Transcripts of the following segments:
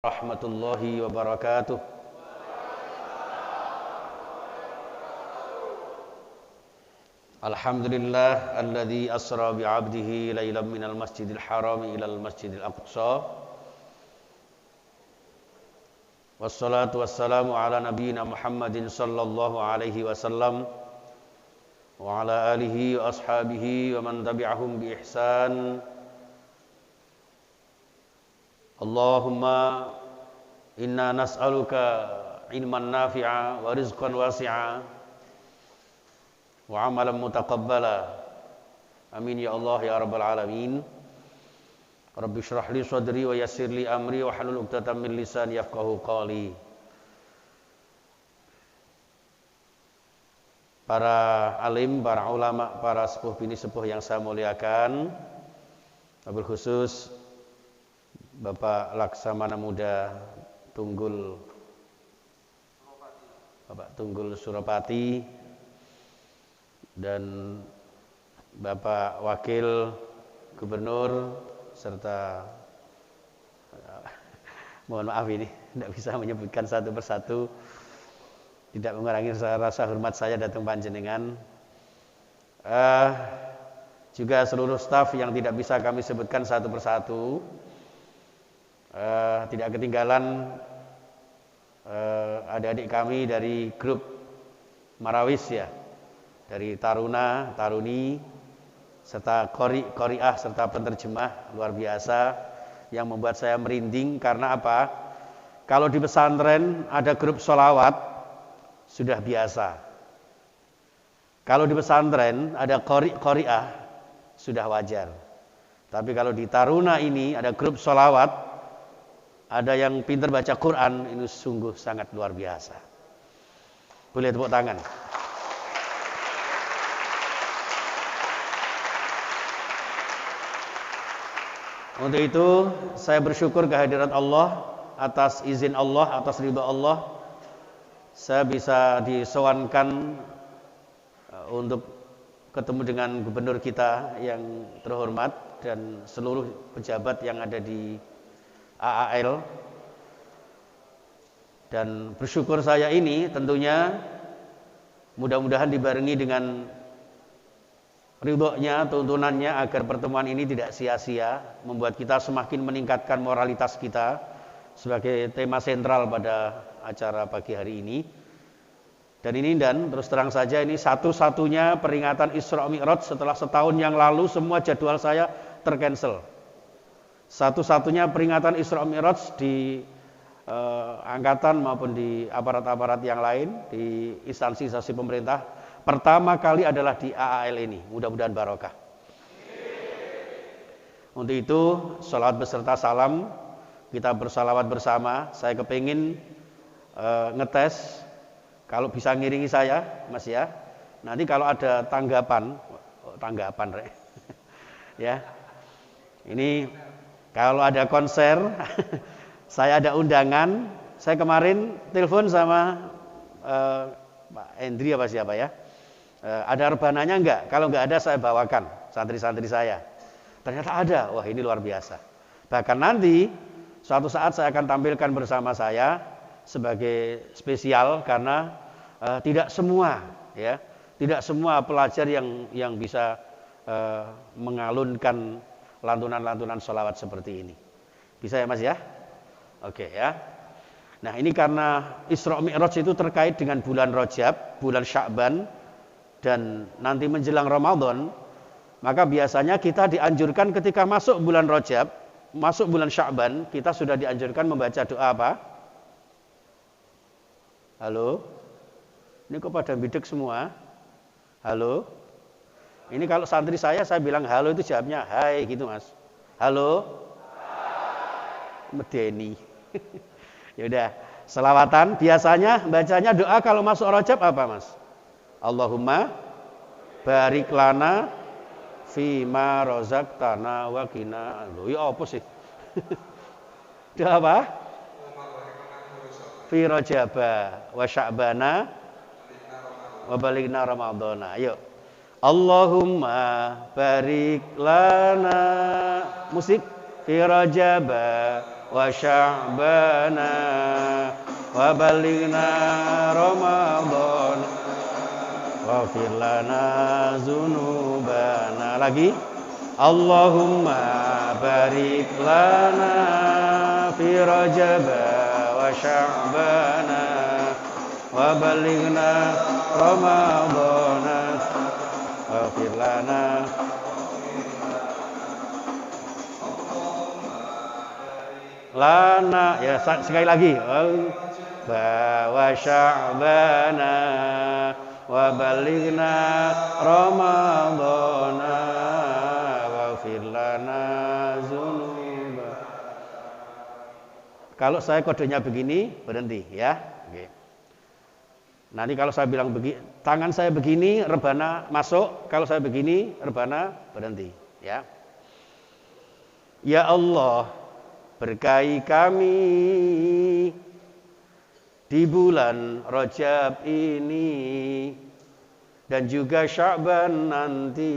Warahmatullahi wabarakatuh. Alhamdulillah alladzi asra bi'abdihi lailan minal masjidil haram ilal masjidil aqsa. Wassalatu wassalamu ala nabiyyina Muhammadin sallallahu alaihi wasallam wa ala alihi wa ashabihi wa man tabi'ahum bi ihsan. Allahumma inna nas'aluka ilman nafi'a wa rizqan wasi'a wa amalan mutaqabbala. Amin ya Allah ya rabbal alamin. Rabbi shrah li sadri wa yassir li amri wa hlul 'uqdatam min lisani yafqahu qawli. Para alim, para ulama, para sepuh bini sepuh yang saya muliakan, wabil khusus Bapak Laksamana Muda Tunggul, Bapak Tunggul Suropati, dan Bapak Wakil Gubernur, serta mohon maaf ini tidak bisa menyebutkan satu persatu, tidak mengurangi rasa hormat saya datang panjenengan. Juga seluruh staf yang tidak bisa kami sebutkan satu persatu. Tidak ketinggalan adik-adik kami dari grup Marawis ya, dari Taruna, Taruni, serta Qori'ah, serta penerjemah luar biasa yang membuat saya merinding. Karena apa? Kalau di pesantren ada grup sholawat sudah biasa. Kalau di pesantren ada Qori'ah sudah wajar. Tapi kalau di Taruna ini ada grup sholawat, ada yang pintar baca Quran, ini sungguh sangat luar biasa. Boleh tepuk tangan. Untuk itu saya bersyukur kehadirat Allah, atas izin Allah, atas ridha Allah, saya bisa disowankan untuk ketemu dengan gubernur kita yang terhormat dan seluruh pejabat yang ada di AAL. Dan bersyukur saya ini tentunya mudah-mudahan dibarengi dengan ridhonya, tuntunannya, agar pertemuan ini tidak sia-sia, membuat kita semakin meningkatkan moralitas kita sebagai tema sentral pada acara pagi hari ini. Dan terus terang saja ini satu-satunya peringatan Isra Mi'raj setelah setahun yang lalu semua jadwal saya tercancel. Satu-satunya peringatan Isra Mi'raj di angkatan maupun di aparat-aparat yang lain, di instansi-instansi pemerintah, pertama kali adalah di AAL ini. Mudah-mudahan barokah. Untuk itu, sholawat beserta salam, kita bersalawat bersama. Saya kepingin ngetes, kalau bisa ngiringi saya, Mas ya. Nanti kalau ada tanggapan ya. Ini kalau ada konser, saya ada undangan. Saya kemarin telepon sama Pak Hendri apa siapa ya. Ada rebananya enggak? Kalau enggak ada saya bawakan santri-santri saya. Ternyata ada. Wah, ini luar biasa. Bahkan nanti suatu saat saya akan tampilkan bersama saya sebagai spesial, karena tidak semua pelajar yang bisa mengalunkan lantunan-lantunan sholawat seperti ini. Bisa ya Mas ya? Oke ya. Nah, ini karena Isra Mi'raj itu terkait dengan bulan Rajab, bulan Sya'ban, dan nanti menjelang Ramadan, maka biasanya kita dianjurkan ketika masuk bulan Rajab, masuk bulan Sya'ban, kita sudah dianjurkan membaca doa apa? Halo? Ini kok pada bidek semua? Halo? Ini kalau santri saya bilang halo itu jawabnya hai gitu Mas. Halo? Medeni. Yaudah, selawatan biasanya bacanya doa kalau masuk Rajab apa Mas? Allahumma barik lana fima razaqtana wa qina. Loh, ya apa sih? Doa apa? Fi Rajaba wa Sya'bana wa balighna Ramadhana. Ayo. Allahumma barik lana musik fi Rajaba wa sya'bana wa balighna Ramadan waghfir lana dzunubana. Lagi Allahumma barik lana fi Rajab wa Sya'bana wa balighna Ramadana waghfir lana. Lana ya sekali lagi wa Sya'bana wa balighna Ramadana waghfir lana dzunuba. Kalau saya kodenya begini berhenti ya. Oke. Nanti kalau saya bilang begini, tangan saya begini, rebana masuk. Kalau saya begini, rebana berhenti ya. Ya Allah, berkahi kami di bulan Rajab ini dan juga Sya'ban nanti,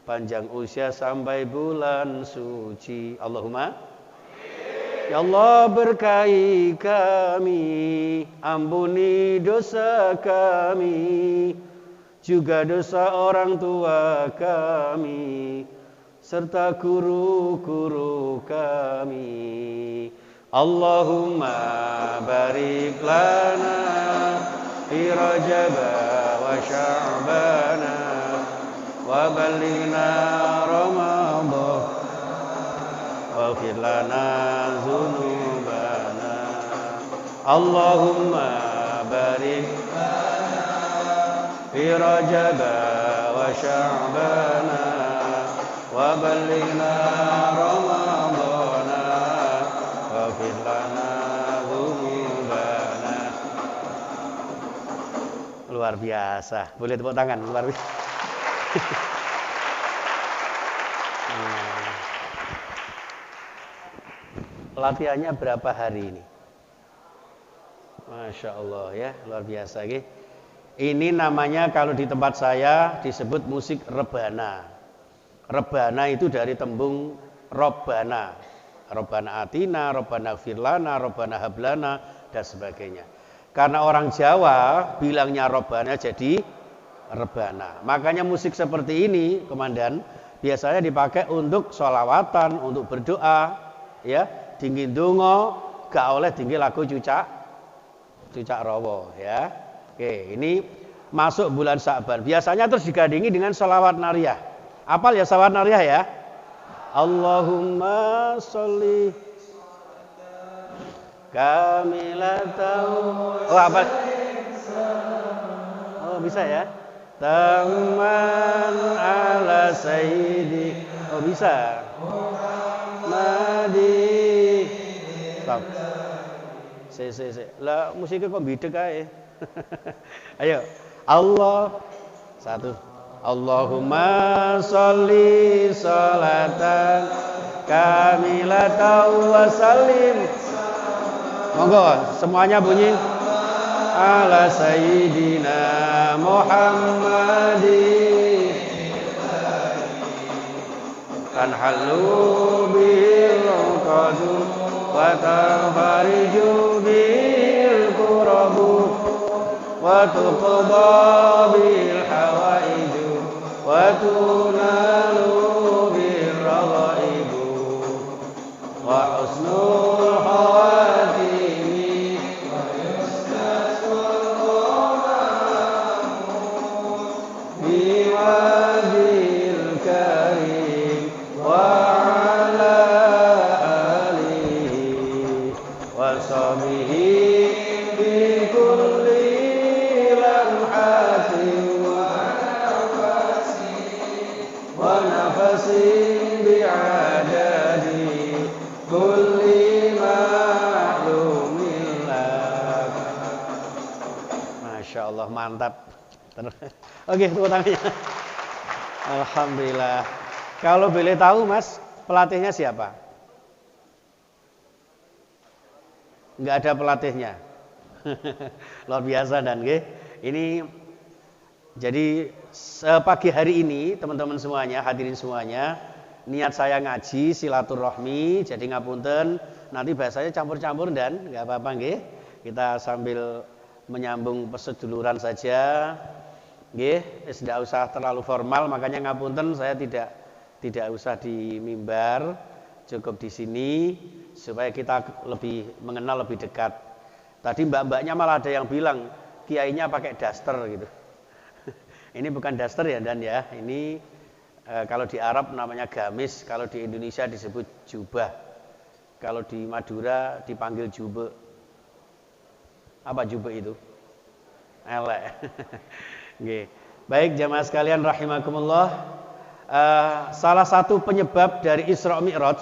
panjang usia sampai bulan suci. Allahumma ya Allah, berkahi kami, ampuni dosa kami, juga dosa orang tua kami serta guru-guru kami. Allahumma barik lana fi Rajab wa Sya'bana wa balighna Ramadan waghfir lana dzunubana. Allahumma barik lana fi Rajab wa Sya'bana wa balighna Ramadana waghfir lana dzunubana. Luar biasa. Boleh tepuk tangan, luar biasa. Latihannya berapa hari ini? Masya Allah ya, luar biasa. Ini namanya kalau di tempat saya disebut musik rebana. Rebana itu dari tembung robbana. Robbana atina, robbana firlana, robbana hablana, dan sebagainya. Karena orang Jawa bilangnya robbana jadi rebana. Makanya musik seperti ini, komandan, biasanya dipakai untuk sholawatan, untuk berdoa, ya, dingin dongo, gak oleh tinggi lagu cucak rawa, ya. Oke, ini masuk bulan Sya'ban. Biasanya terus digandingi dengan sholawat nariyah. Apal ya sholawat nariyah ya? Allahumma sholli kamilatan. Oh, apa? Oh, bisa ya? Taman ala sayyidi. Oh, bisa. Madi. Stop. Lah musiknya kok bidek ae. Ayo. Allah. Satu. Allahumma sholli sholatan kamilatan wa sallim. Monggo semuanya bunyi ala sayyidina Muhammadin tanhalu bil qadu wa tafariju bil qurabu wa tuqba bil hawaiju wa tunalu bil raghaibu wa husnul khawatimi wa yustasqal biwajil karim wa ala alihi wa sahbihi bi kulli lamhatin wa nafasin bi'adadi kulli ma'lumin lak. Masya Allah, mantap. Oke, tepuk tangannya. Alhamdulillah. Kalau boleh tahu Mas, pelatihnya siapa? Enggak ada pelatihnya. Luar biasa dan ini jadi pagi hari ini teman-teman semuanya, hadirin semuanya, niat saya ngaji silaturahmi, jadi ngapunten nanti bahasanya campur-campur dan nggak apa-apa nggih. Kita sambil menyambung perseduluran saja. Nggih, wis ndak usah terlalu formal, makanya ngapunten saya tidak usah di mimbar, cukup di sini supaya kita lebih mengenal lebih dekat. Tadi mbak-mbaknya malah ada yang bilang kiainya pakai daster gitu. Ini bukan daster ya dan ya, ini kalau di Arab namanya gamis, kalau di Indonesia disebut jubah. Kalau di Madura dipanggil jube. Apa jube itu? Elek. Nggih. Baik jamaah sekalian rahimakumullah. Salah satu penyebab dari Isra Mi'raj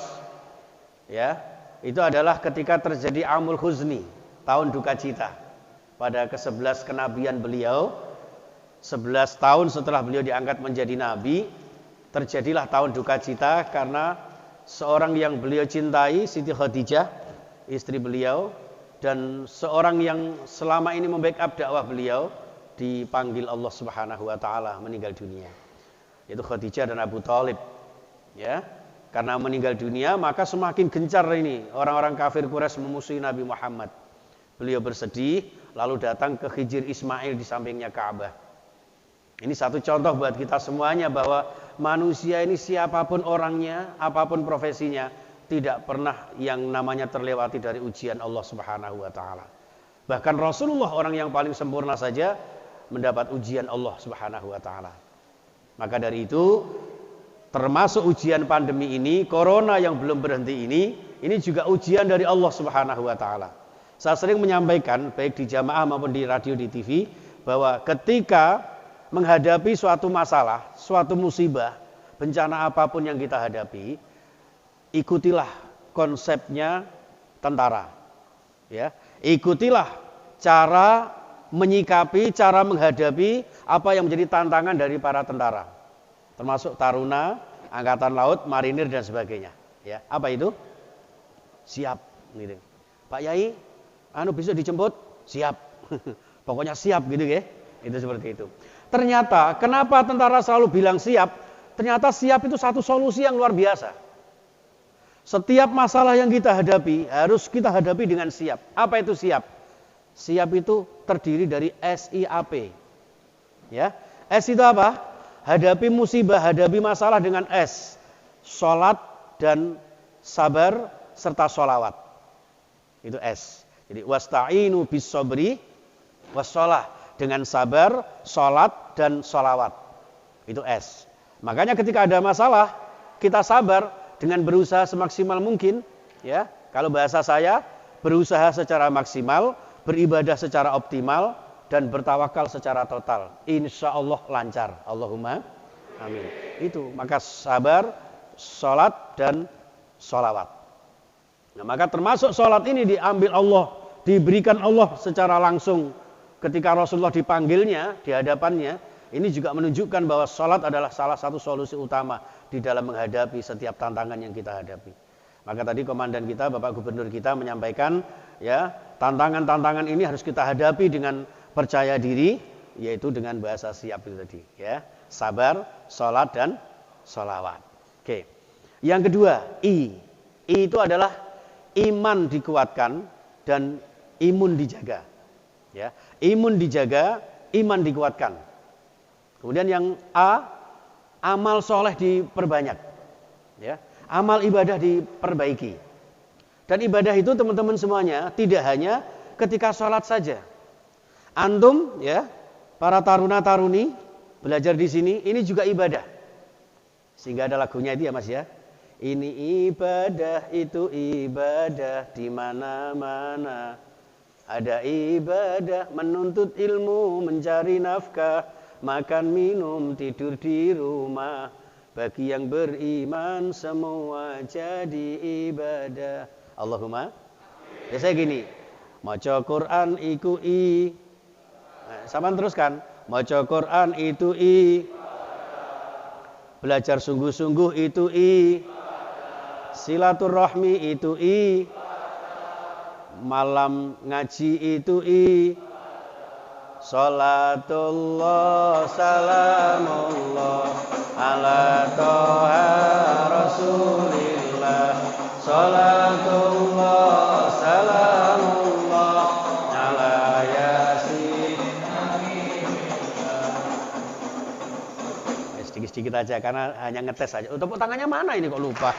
ya, itu adalah ketika terjadi Amul Huzni, tahun duka cita. Pada ke-11 kenabian beliau, 11 tahun setelah beliau diangkat menjadi nabi, terjadilah tahun duka cita karena seorang yang beliau cintai, Siti Khadijah, istri beliau, dan seorang yang selama ini membackup dakwah beliau dipanggil Allah Subhanahu wa taala meninggal dunia. Yaitu Khadijah dan Abu Thalib. Ya. Karena meninggal dunia, maka semakin gencar ini orang-orang kafir Quraisy memusuhi Nabi Muhammad. Beliau bersedih, lalu datang ke Hijr Ismail di sampingnya Ka'bah. Ini satu contoh buat kita semuanya bahwa manusia ini siapapun orangnya, apapun profesinya, tidak pernah yang namanya terlewati dari ujian Allah Subhanahu wa taala. Bahkan Rasulullah orang yang paling sempurna saja mendapat ujian Allah Subhanahu wa taala. Maka dari itu termasuk ujian pandemi ini, corona yang belum berhenti ini juga ujian dari Allah Subhanahu wa taala. Saya sering menyampaikan baik di jamaah maupun di radio di TV bahwa ketika menghadapi suatu masalah, suatu musibah, bencana apapun yang kita hadapi, ikutilah konsepnya tentara. Ya, ikutilah cara menyikapi, cara menghadapi apa yang menjadi tantangan dari para tentara. Termasuk Taruna, Angkatan Laut, Marinir dan sebagainya. Ya, apa itu? Siap, gitu. Pak Yai, besok dijemput? Siap. Pokoknya siap gitu ya. Itu seperti itu. Ternyata kenapa tentara selalu bilang siap? Ternyata siap itu satu solusi yang luar biasa. Setiap masalah yang kita hadapi harus kita hadapi dengan siap. Apa itu siap? Siap itu terdiri dari SIAP. Ya, S itu apa? Hadapi musibah, hadapi masalah dengan S. Salat dan sabar serta sholawat. Itu S. Jadi wasta'inu bis sabri wassalah, dengan sabar, salat dan sholawat. Itu S. Makanya ketika ada masalah, kita sabar dengan berusaha semaksimal mungkin, ya. Kalau bahasa saya, berusaha secara maksimal, beribadah secara optimal, dan bertawakal secara total. Insya Allah lancar. Allahumma amin. Itu, maka sabar, sholat, dan sholawat. Nah, maka termasuk sholat ini diambil Allah, diberikan Allah secara langsung. Ketika Rasulullah dipanggilnya, di hadapannya, ini juga menunjukkan bahwa sholat adalah salah satu solusi utama di dalam menghadapi setiap tantangan yang kita hadapi. Maka tadi komandan kita, Bapak Gubernur kita menyampaikan, ya, tantangan-tantangan ini harus kita hadapi dengan percaya diri, yaitu dengan bahasa siap itu tadi, ya. Sabar, sholat dan sholawat. Oke. Yang kedua, I itu adalah iman dikuatkan dan imun dijaga. Ya, imun dijaga, iman dikuatkan. Kemudian yang A, amal soleh diperbanyak. Ya, amal ibadah diperbaiki. Dan ibadah itu teman-teman semuanya tidak hanya ketika sholat saja. Antum, ya, para taruna-taruni belajar di sini, ini juga ibadah. Sehingga ada lagunya itu ya Mas ya. Ini ibadah, itu ibadah di mana-mana. Ada ibadah menuntut ilmu, mencari nafkah, makan minum, tidur di rumah. Bagi yang beriman semua jadi ibadah. Allahumma. Biasanya gini, maca Quran iku i. Nah, sama teruskan. Maca Quran itu i. Belajar sungguh-sungguh itu i. Silaturahmi itu i. Malam ngaji itu i. Salatullah salamullah ala toha rasulillah. Salatullah salamullah ala yasin. Sedikit-sedikit aja karena hanya ngetes aja. Tepuk tangannya mana ini kok lupa.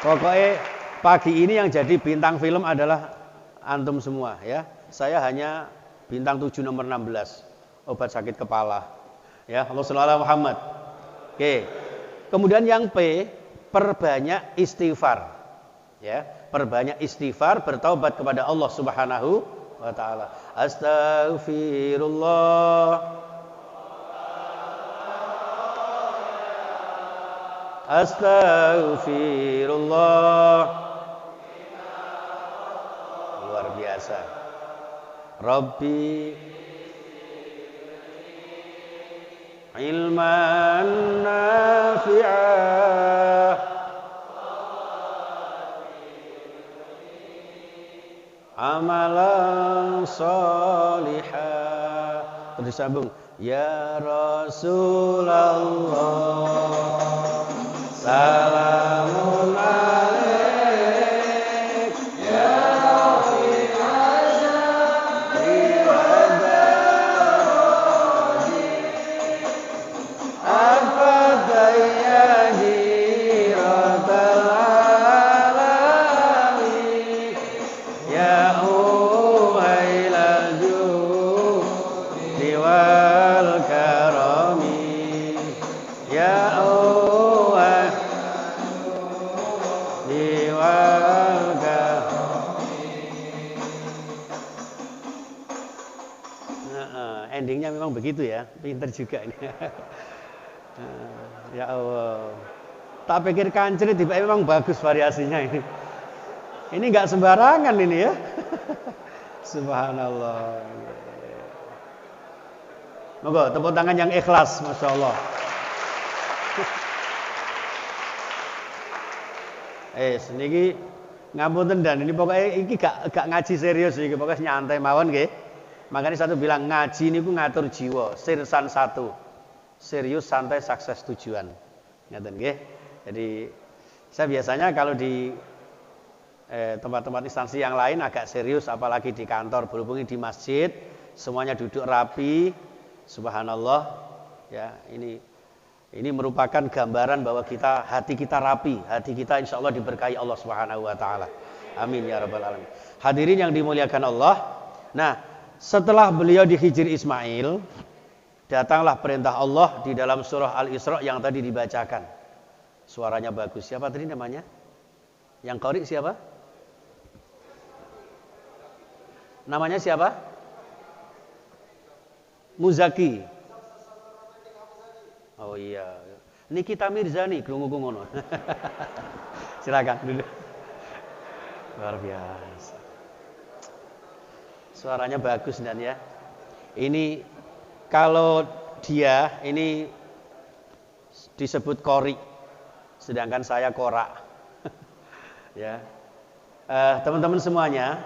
Pokoknya pagi ini yang jadi bintang film adalah antum semua ya. Saya hanya bintang 7 nomor 16. Obat sakit kepala. Ya, Allahumma shalli ala Muhammad. Oke. Kemudian yang P, perbanyak istighfar. Ya, perbanyak istighfar, bertaubat kepada Allah Subhanahu wa taala. Astaghfirullah. Astaghfirullah. Luar biasa. Rabbi ilman nafi'ah amalan salihah. Terus sambung. Ya Rasulullah salamun alaik ya Rafiq asyari wadadi afadaya jiratal alami ya uhailal judi wal karami ya endingnya memang begitu ya, pinter juga ini. Ya Allah, tak pikir kancil tiba memang bagus variasinya ini. Ini nggak sembarangan ini ya. Subhanallah. Moga tepuk tangan yang ikhlas, masya Allah. Seniki ngapunten dan ini pokoknya ini gak ngaji serius iki, pokoknya nyantai mawon nggih. Makanya satu bilang ngaji ini ngatur jiwa, sirsan satu, serius santai sukses tujuan. Ngaten nggih. Jadi saya biasanya kalau di tempat-tempat instansi yang lain agak serius, apalagi di kantor, berhubung di masjid, semuanya duduk rapi, subhanallah. Ya, ini merupakan gambaran bahwa hati kita rapi, hati kita insya Allah diberkahi Allah Subhanahu Wa Taala. Amin ya rabbal alamin. Hadirin yang dimuliakan Allah. Nah, setelah beliau di Hijri Ismail, datanglah perintah Allah di dalam surah Al-Isra yang tadi dibacakan. Suaranya bagus. Siapa tadi namanya? Yang qari siapa? Namanya siapa? Muzaki. Oh iya. Nikita Mirzani, krungu ngono. Silakan dulu. Luar biasa. Suaranya bagus dan ya. Ini kalau dia ini disebut qori, sedangkan saya qora. Ya. Teman-teman semuanya,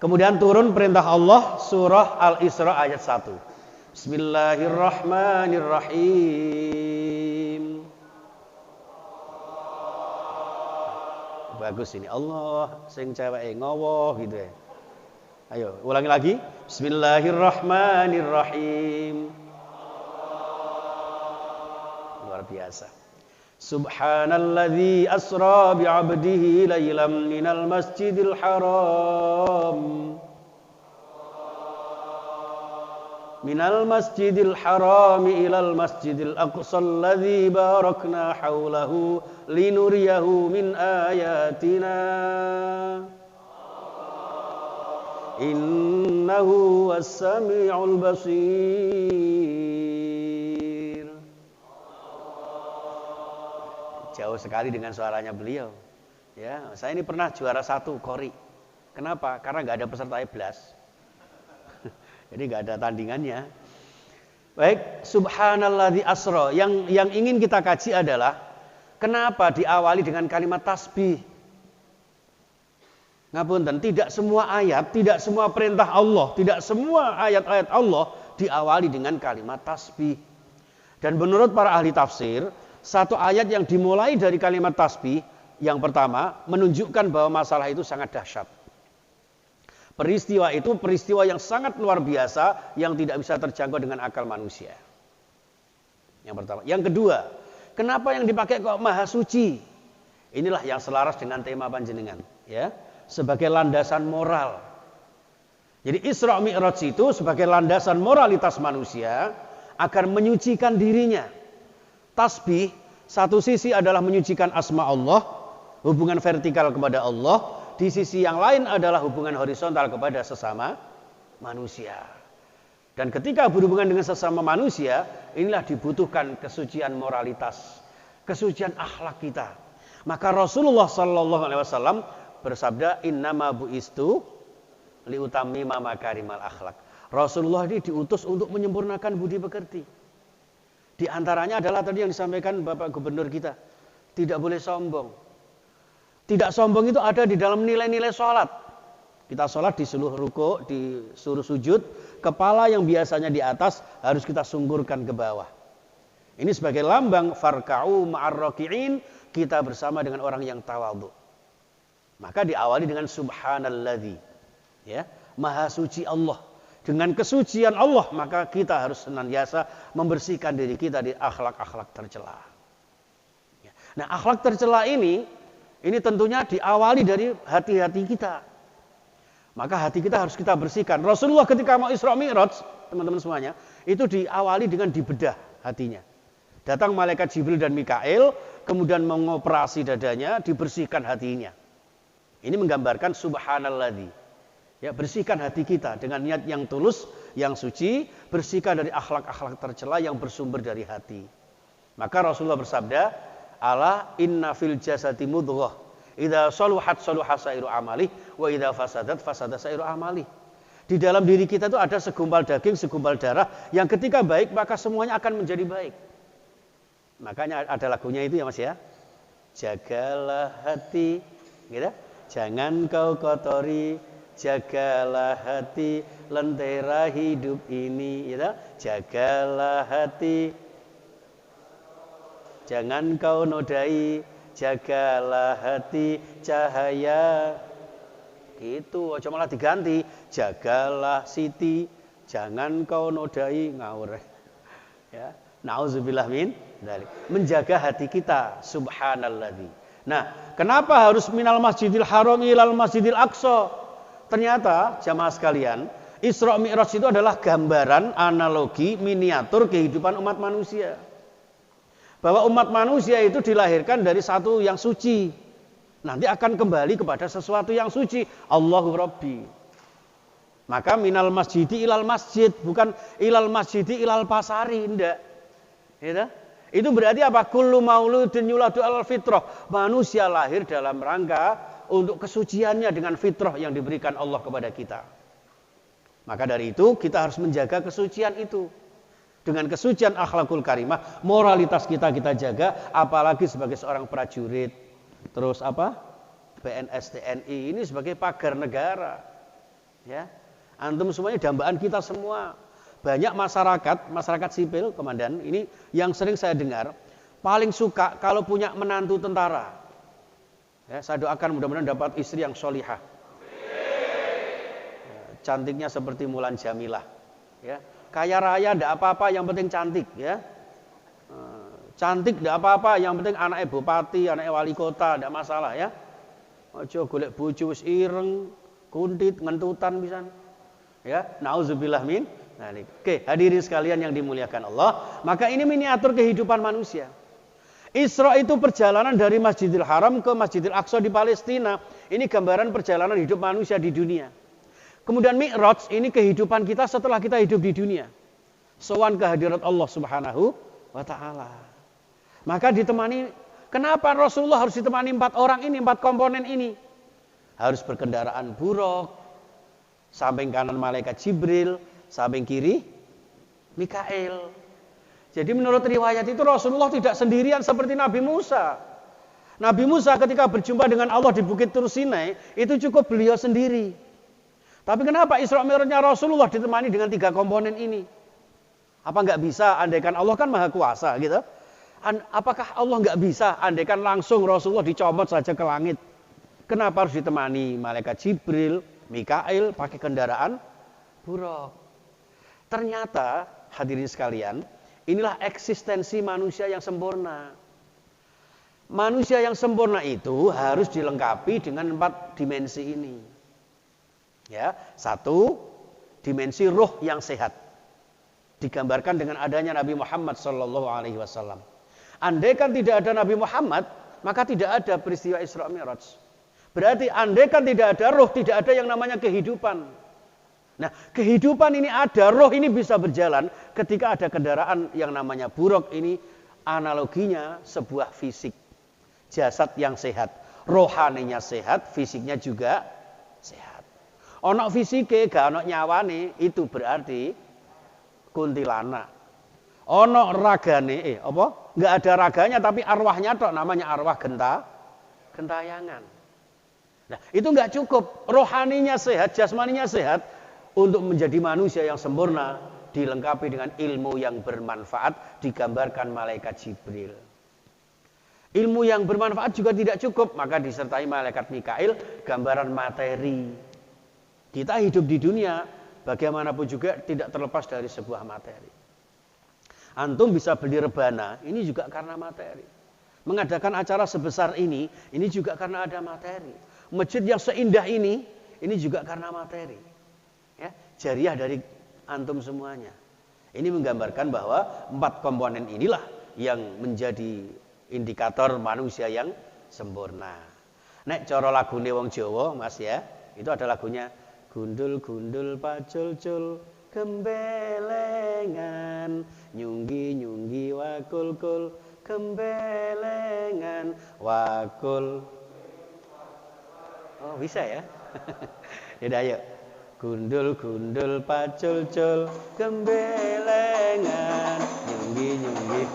kemudian turun perintah Allah surah Al-Isra ayat 1. Bismillahirrahmanirrahim. Bagus ini Allah sing ceweke ngowo gitu ya. Ayo ulangi lagi. Bismillahirrahmanirrahim. Luar biasa. Subhanalladzi asra bi'abdihi laylan minal masjidil haram ilal masjidil aqsa alladzi barakna haulahu linuriyahu min ayatina innahu was-sami'ul basir. Jauh sekali dengan suaranya beliau. Ya, saya ini pernah juara 1 qori. Kenapa? Karena nggak ada peserta 11. Jadi nggak ada tandingannya. Baik, subhanalladzi asra. Yang ingin kita kaji adalah kenapa diawali dengan kalimat tasbih? Ngapunten, tidak semua ayat, tidak semua perintah Allah, tidak semua ayat-ayat Allah diawali dengan kalimat tasbih. Dan menurut para ahli tafsir, satu ayat yang dimulai dari kalimat tasbih, yang pertama menunjukkan bahwa masalah itu sangat dahsyat. Peristiwa itu peristiwa yang sangat luar biasa yang tidak bisa terjangkau dengan akal manusia. Yang pertama. Yang kedua, kenapa yang dipakai kok maha suci? Inilah yang selaras dengan tema panjenengan, ya. Sebagai landasan moral. Jadi Isra Mi'raj itu sebagai landasan moralitas manusia agar menyucikan dirinya. Tasbih satu sisi adalah menyucikan asma Allah, hubungan vertikal kepada Allah, di sisi yang lain adalah hubungan horizontal kepada sesama manusia. Dan ketika berhubungan dengan sesama manusia, inilah dibutuhkan kesucian moralitas, kesucian akhlak kita. Maka Rasulullah sallallahu alaihi wasallam bersabda, innama bu'istu liutammima makarimal akhlak. Rasulullah ini diutus untuk menyempurnakan budi pekerti. Di antaranya adalah tadi yang disampaikan Bapak Gubernur kita, tidak boleh sombong. Tidak sombong itu ada di dalam nilai-nilai sholat. Kita sholat disuruh ruku, disuruh sujud, kepala yang biasanya di atas harus kita sungkurkan ke bawah. Ini sebagai lambang farka'u ma'ar raki'in, kita bersama dengan orang yang tawadhu. Maka diawali dengan subhanalladzi, ya, maha suci Allah. Dengan kesucian Allah, maka kita harus senantiasa membersihkan diri kita dari akhlak-akhlak tercela. Nah, akhlak tercela ini tentunya diawali dari hati-hati kita. Maka hati kita harus kita bersihkan. Rasulullah ketika mau Isra Mi'raj, teman-teman semuanya, itu diawali dengan dibedah hatinya. Datang malaikat Jibril dan Mikail, kemudian mengoperasi dadanya, dibersihkan hatinya. Ini menggambarkan subhanalladzi. Ya, bersihkan hati kita dengan niat yang tulus, yang suci, bersihkan dari akhlak-akhlak tercela yang bersumber dari hati. Maka Rasulullah bersabda, ala inna fil jasadi mudghah, idza saluhat saluha sairu amali, wa idza fasadat fasada sairu amali. Di dalam diri kita itu ada segumpal daging, segumpal darah, yang ketika baik maka semuanya akan menjadi baik. Makanya ada lagunya itu ya Mas ya. Jagalah hati, gitu. Jangan kau kotori, jagalah hati, lentera hidup ini, gitu. Jagalah hati, jangan kau nodai, jagalah hati, cahaya. Itu aja malah diganti, jagalah siti, jangan kau nodai, ngawur. Ya, nauzubillah min dzalik. Menjaga hati kita, subhanalladzi. Nah, kenapa harus minal masjidil haram ilal masjidil aqsa? Ternyata jamaah sekalian, Isra Mi'raj itu adalah gambaran, analogi, miniatur kehidupan umat manusia. Bahwa umat manusia itu dilahirkan dari satu yang suci, nanti akan kembali kepada sesuatu yang suci. Allahu Rabbi. Maka minal masjidi ilal masjid, bukan ilal masjidi ilal pasari, enggak. Gitu? Itu berarti apa? Kullu mauludin yuladu alal fitrah. Manusia lahir dalam rangka untuk kesuciannya dengan fitrah yang diberikan Allah kepada kita. Maka dari itu kita harus menjaga kesucian itu. Dengan kesucian akhlakul karimah, moralitas kita jaga, apalagi sebagai seorang prajurit. Terus apa? PNS TNI ini sebagai pagar negara. Ya. Antum semuanya dambaan kita semua. Banyak masyarakat sipil, komandan, ini yang sering saya dengar, paling suka kalau punya menantu tentara. Ya, saya doakan mudah-mudahan dapat istri yang sholihah. Ya, cantiknya seperti Mulan Jamilah. Ya, kaya raya tidak apa-apa, yang penting cantik. Ya, cantik tidak apa-apa, yang penting anaknya bupati, anaknya wali kota, tidak masalah. Ya, ojo golek bojo wis ireng, kuntit, ngentutan pisan. Ya, nauzubillah min. Nah, oke, hadirin sekalian yang dimuliakan Allah, maka ini miniatur kehidupan manusia. Isra itu perjalanan dari Masjidil Haram ke Masjidil Aqsa di Palestina. Ini gambaran perjalanan hidup manusia di dunia. Kemudian Mi'raj ini kehidupan kita setelah kita hidup di dunia. Sowan kehadirat Allah Subhanahu wa taala. Maka ditemani, kenapa Rasulullah harus ditemani 4 orang ini, 4 komponen ini? Harus berkendaraan buruk, samping kanan malaikat Jibril, samping kiri Mikail. Jadi menurut riwayat itu Rasulullah tidak sendirian seperti Nabi Musa. Nabi Musa ketika berjumpa dengan Allah di Bukit Tur Sinai, itu cukup beliau sendiri. Tapi kenapa Isra Mi'rajnya Rasulullah ditemani dengan 3 komponen ini? Apa nggak bisa andaikan Allah kan maha kuasa gitu? Apakah Allah nggak bisa andaikan langsung Rasulullah dicomot saja ke langit? Kenapa harus ditemani malaikat Jibril, Mikail pakai kendaraan buruk? Ternyata hadirin sekalian, inilah eksistensi manusia yang sempurna. Manusia yang sempurna itu harus dilengkapi dengan 4 dimensi ini. Ya, 1, dimensi ruh yang sehat. Digambarkan dengan adanya Nabi Muhammad SAW. Andaikan tidak ada Nabi Muhammad, maka tidak ada peristiwa Isra Mi'raj. Berarti andaikan tidak ada ruh, tidak ada yang namanya kehidupan. Nah, kehidupan ini ada, roh ini bisa berjalan ketika ada kendaraan yang namanya buruk. Ini analoginya sebuah fisik. Jasad yang sehat, rohaninya sehat, fisiknya juga sehat. Ono fisike gak ono nyawane, itu berarti kuntilanak. Ono ragane, nggak ada raganya tapi arwahnya tok, namanya arwah gentayangan. Nah, itu nggak cukup. Rohaninya sehat, jasmaninya sehat untuk menjadi manusia yang sempurna, dilengkapi dengan ilmu yang bermanfaat, digambarkan malaikat Jibril. Ilmu yang bermanfaat juga tidak cukup, maka disertai malaikat Mikail, gambaran materi. Kita hidup di dunia, bagaimanapun juga tidak terlepas dari sebuah materi. Antum bisa beli rebana, ini juga karena materi. Mengadakan acara sebesar ini juga karena ada materi. Masjid yang seindah ini juga karena materi. Ya, jariah dari antum semuanya. Ini menggambarkan bahwa 4 komponen inilah yang menjadi indikator manusia yang sempurna. Nek cara lagune wong Jawa, Mas ya, itu ada lagunya gundul-gundul pacul-cul gembelengan, nyunggi-nyunggi wakul-kul gembelengan wakul. Oh, bisa ya? Yaudah ayo. Gundul-gundul pacul-cul gembelengan, nyunggi-nyunggi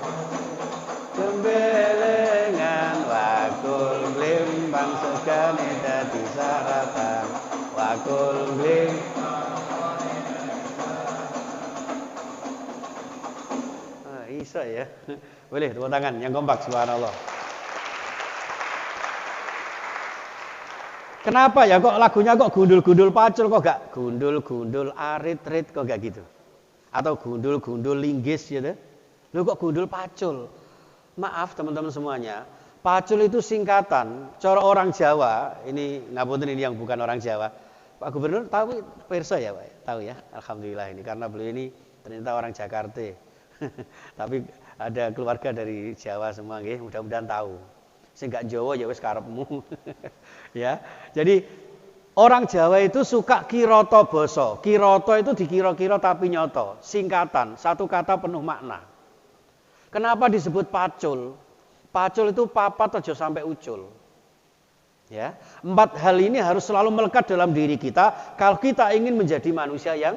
gembelengan wakul blimbang segane dadi sarapan wakul blim. Bisa ya. Boleh tepuk tangan yang kompak, subhanallah. Kenapa ya kok lagunya kok gundul-gundul pacul, kok gak gundul-gundul arit-rit, kok gak gitu? Atau gundul-gundul linggis gitu. Loh kok gundul pacul? Maaf teman-teman semuanya, pacul itu singkatan. Cara orang Jawa, ini ngapunten ini yang bukan orang Jawa. Pak Gubernur tahu persa ya, Pak? Tahu ya? Alhamdulillah ini karena beliau ini ternyata orang Jakarta. Tapi ada keluarga dari Jawa semua, nggih, mudah-mudahan tahu. Sing gak Jawa ya wis karepmu. Ya. Jadi orang Jawa itu suka kirata basa. Kirata itu dikira-kira tapi nyoto, singkatan, satu kata penuh makna. Kenapa disebut pacul? Pacul itu papat aja sampai ucul. Ya. 4 hal ini harus selalu melekat dalam diri kita kalau kita ingin menjadi manusia yang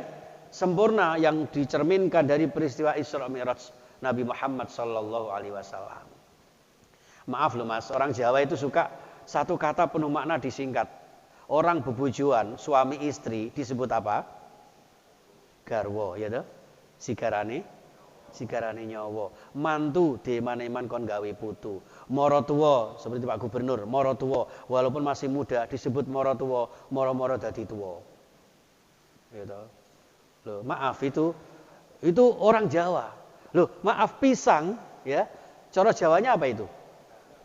sempurna, yang dicerminkan dari peristiwa Isra Mi'raj Nabi Muhammad SAW. Maaf loh Mas, orang Jawa itu suka satu kata penuh makna disingkat. Orang bebujuan, suami istri disebut apa? Garwo, ya toh? Sigarane nyawa. Mantu deman-eman kon gawe putu. Mara tuwa seperti Pak Gubernur, mara tuwa walaupun masih muda disebut mara tuwa, mara-mara dadi tuwa. Ya toh? Loh, maaf itu orang Jawa. Loh, maaf pisang ya. Cara Jawanya apa itu?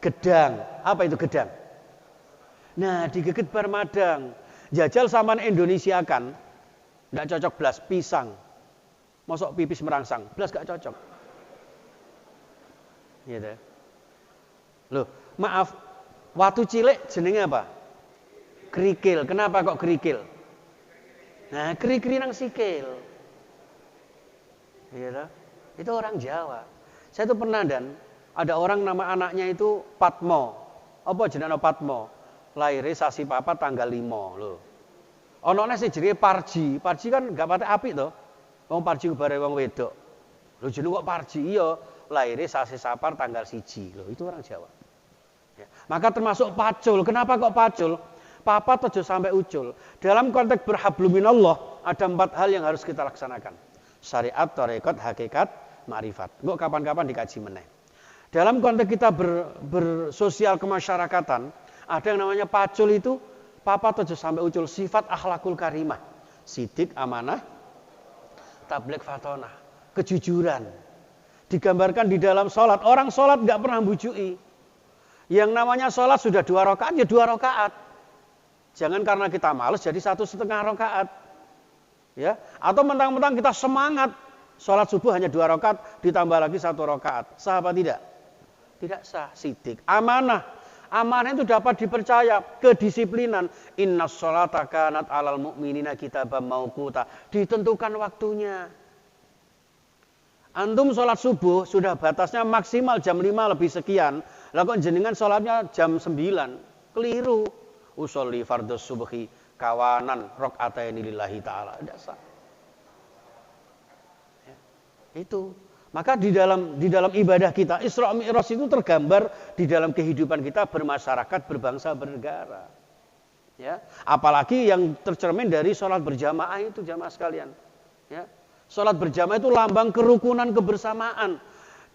Gedang. Apa itu gedang? Nah, digeget bar madang. Jajal saman Indonesia kan enggak cocok blas pisang. Mosok pipis merangsang, blas gak cocok. Gitu. Loh, maaf. Watu cilik jenenge apa? Krikil. Kenapa kok krikil? Nah, keri-keri nang sikil. Gitu. Itu orang Jawa. Saya tuh pernah dan ada orang nama anaknya itu Patmo. Apa jenenge Patmo? Laire sasi papat tanggal 5 lho. Onone sing jenenge Parji. Parji kan gak pate apik to. Wong Parji bare wong wedok. Lho jeneng kok Parji iya, laire sasi Sapar tanggal 1. Lho itu orang Jawa. Ya. Maka termasuk pacul. Kenapa kok pacul? Papat aja sampai ucul. Dalam konteks berhabluminallah ada 4 hal yang harus kita laksanakan. Syariat, tarekat, hakikat, ma'rifat. Kok kapan-kapan dikaji meneh. Dalam konteks kita bersosial kemasyarakatan, ada yang namanya pacul itu papat aja sampai ucul, sifat akhlakul karimah. Sidik, amanah, tabligh fatonah, kejujuran. Digambarkan di dalam sholat. Orang sholat nggak pernah bujui. Yang namanya sholat sudah 2 rakaat, ya 2 rakaat. Jangan karena kita malas jadi 1,5 rakaat. Ya, atau mentang-mentang kita semangat sholat subuh hanya 2 rakaat ditambah lagi 1 rakaat. Sah apa tidak? Tidak sah. Sidik. Amanah. Amanah itu dapat dipercaya. Kedisiplinan. Innas sholata kanat alal mu'minina kitaban mauquta. Ditentukan waktunya. Antum sholat subuh sudah batasnya maksimal jam 5 lebih sekian. Lah kok jenengan sholatnya jam 9. Keliru. Usolli fardhus subhi kawanan rakaataini lillahi ta'ala. Tidak sah. Ya, itu. Maka di dalam ibadah kita, Isra Mi'raj itu tergambar di dalam kehidupan kita bermasyarakat, berbangsa, bernegara. Ya, apalagi yang tercermin dari sholat berjamaah itu jamaah sekalian. Ya, sholat berjamaah itu lambang kerukunan kebersamaan.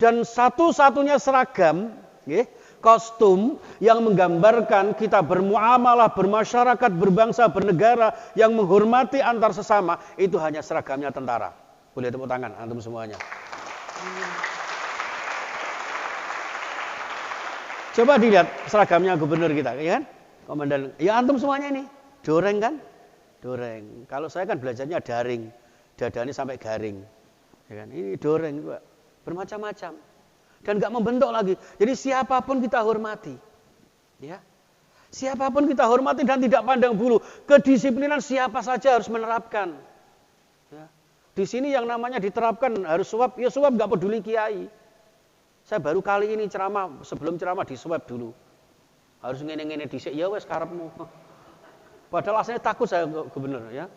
Dan satu-satunya seragam, ya, kostum yang menggambarkan kita bermuamalah, bermasyarakat, berbangsa, bernegara, yang menghormati antar sesama, itu hanya seragamnya tentara. Boleh tepuk tangan antum semuanya. Coba dilihat seragamnya gubernur kita, ya kan? Komandan, ya antum semuanya ini doreng kan? Doreng. Kalau saya kan belajarnya daring, dadanya sampai garing, ya kan? Ini doreng juga, bermacam-macam, dan nggak membentuk lagi. Jadi siapapun kita hormati, ya, siapapun kita hormati dan tidak pandang bulu. Kedisiplinan siapa saja harus menerapkan. Ya. Di sini yang namanya diterapkan harus suap, ya suap nggak peduli kiai. Saya baru kali ini ceramah, sebelum ceramah disuap dulu. Harus ngene-ngene dhisik, ya wes karepmu. Padahal aslinya takut saya gubernur, ya.